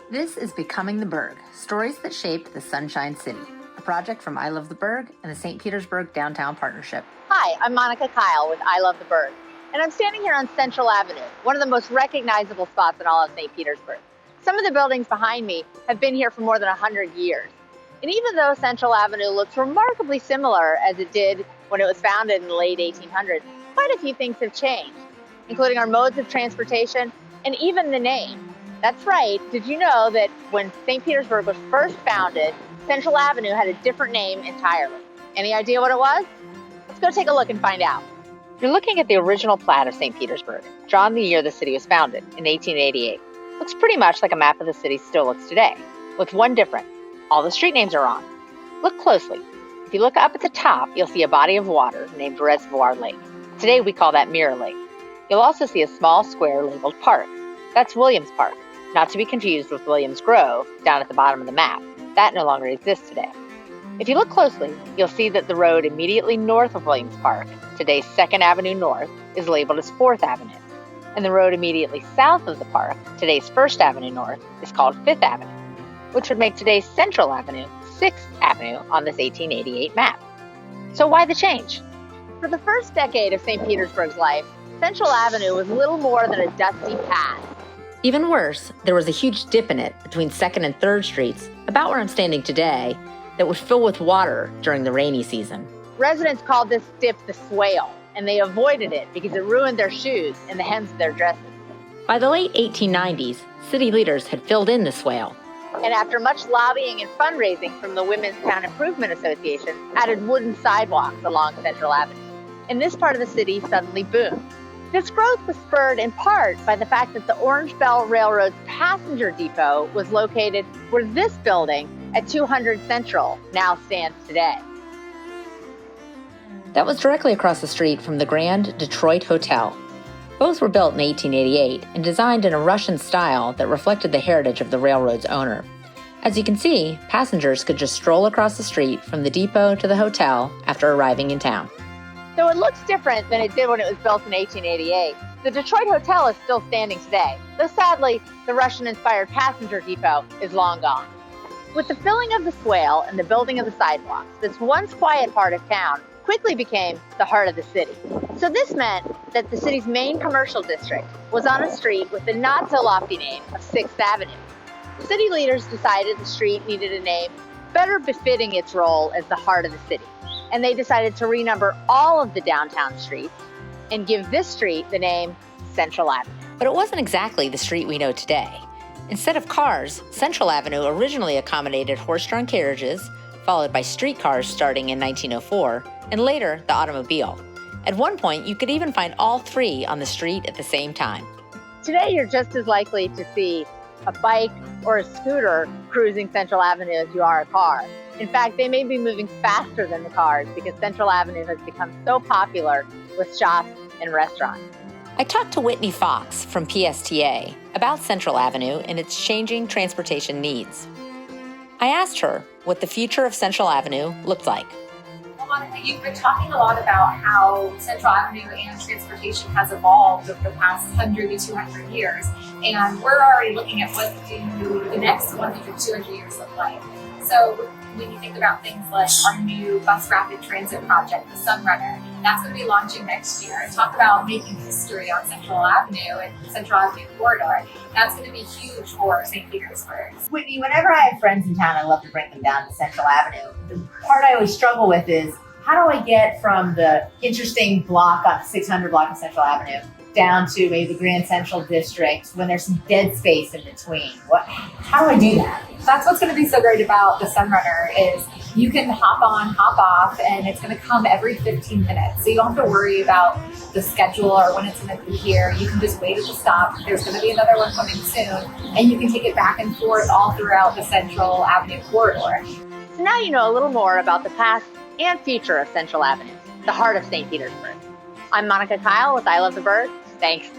This is Becoming the Burg, Stories That Shaped the Sunshine City, a project from I Love the Burg and the St. Petersburg Downtown Partnership. Hi, I'm Monica Kyle with I Love the Burg, and I'm standing here on Central Avenue, one of the most recognizable spots in all of St. Petersburg. Some of the buildings behind me have been here for more than 100 years. And even though Central Avenue looks remarkably similar as it did when it was founded in the late 1800s, quite a few things have changed, including our modes of transportation and even the name. That's right. Did you know that when St. Petersburg was first founded, Central Avenue had a different name entirely? Any idea what it was? Let's go take a look and find out. You're looking at the original plat of St. Petersburg, drawn the year the city was founded, in 1888. Looks pretty much like a map of the city still looks today, with one difference. All the street names are wrong. Look closely. If you look up at the top, you'll see a body of water named Reservoir Lake. Today we call that Mirror Lake. You'll also see a small square labeled Park. That's Williams Park, not to be confused with Williams Grove down at the bottom of the map. That no longer exists today. If you look closely, you'll see that the road immediately north of Williams Park, today's 2nd Avenue North, is labeled as 4th Avenue. And the road immediately south of the park, today's 1st Avenue North, is called 5th Avenue, which would make today's Central Avenue 6th Avenue on this 1888 map. So why the change? For the first decade of St. Petersburg's life, Central Avenue was little more than a dusty path. Even worse, there was a huge dip in it between 2nd and 3rd Streets, about where I'm standing today, that would fill with water during the rainy season. Residents called this dip the swale, and they avoided it because it ruined their shoes and the hems of their dresses. By the late 1890s, city leaders had filled in the swale. And after much lobbying and fundraising from the Women's Town Improvement Association, added wooden sidewalks along Central Avenue. And this part of the city suddenly boomed. This growth was spurred in part by the fact that the Orange Belt Railroad's passenger depot was located where this building at 200 Central now stands today. That was directly across the street from the Grand Detroit Hotel. Both were built in 1888 and designed in a Russian style that reflected the heritage of the railroad's owner. As you can see, passengers could just stroll across the street from the depot to the hotel after arriving in town. Though it looks different than it did when it was built in 1888, the Detroit Hotel is still standing today, though sadly, the Russian-inspired passenger depot is long gone. With the filling of the swale and the building of the sidewalks, this once quiet part of town quickly became the heart of the city. So this meant that the city's main commercial district was on a street with the not-so-lofty name of 6th Avenue. City leaders decided the street needed a name better befitting its role as the heart of the city. And they decided to renumber all of the downtown streets and give this street the name Central Avenue. But it wasn't exactly the street we know today. Instead of cars, Central Avenue originally accommodated horse-drawn carriages, followed by streetcars starting in 1904, and later the automobile. At one point, you could even find all three on the street at the same time. Today, you're just as likely to see a bike or a scooter cruising Central Avenue as you are a car. In fact, they may be moving faster than the cars because Central Avenue has become so popular with shops and restaurants. I talked to Whitney Fox from PSTA about Central Avenue and its changing transportation needs. I asked her what the future of Central Avenue looked like. Well, Monica, you've been talking a lot about how Central Avenue and transportation has evolved over the past 100 to 200 years, and we're already looking at what the next 100 to 200 years look like. So when you think about things like our new bus rapid transit project, the Sunrunner, that's going to be launching next year. And talk about making history on Central Avenue and Central Avenue corridor. That's going to be huge for St. Petersburg. Whitney, whenever I have friends in town, I love to bring them down to Central Avenue. The part I always struggle with is, how do I get from the interesting block on 600 block of Central Avenue down to maybe the Grand Central District when there's some dead space in between? How do I do that? That's what's going to be so great about the Sunrunner is you can hop on, hop off, and it's going to come every 15 minutes. So you don't have to worry about the schedule or when it's going to be here. You can just wait at the stop. There's going to be another one coming soon, and you can take it back and forth all throughout the Central Avenue corridor. So now you know a little more about the past and future of Central Avenue, the heart of St. Petersburg. I'm Monica Kyle with I Love the Burg. Thanks.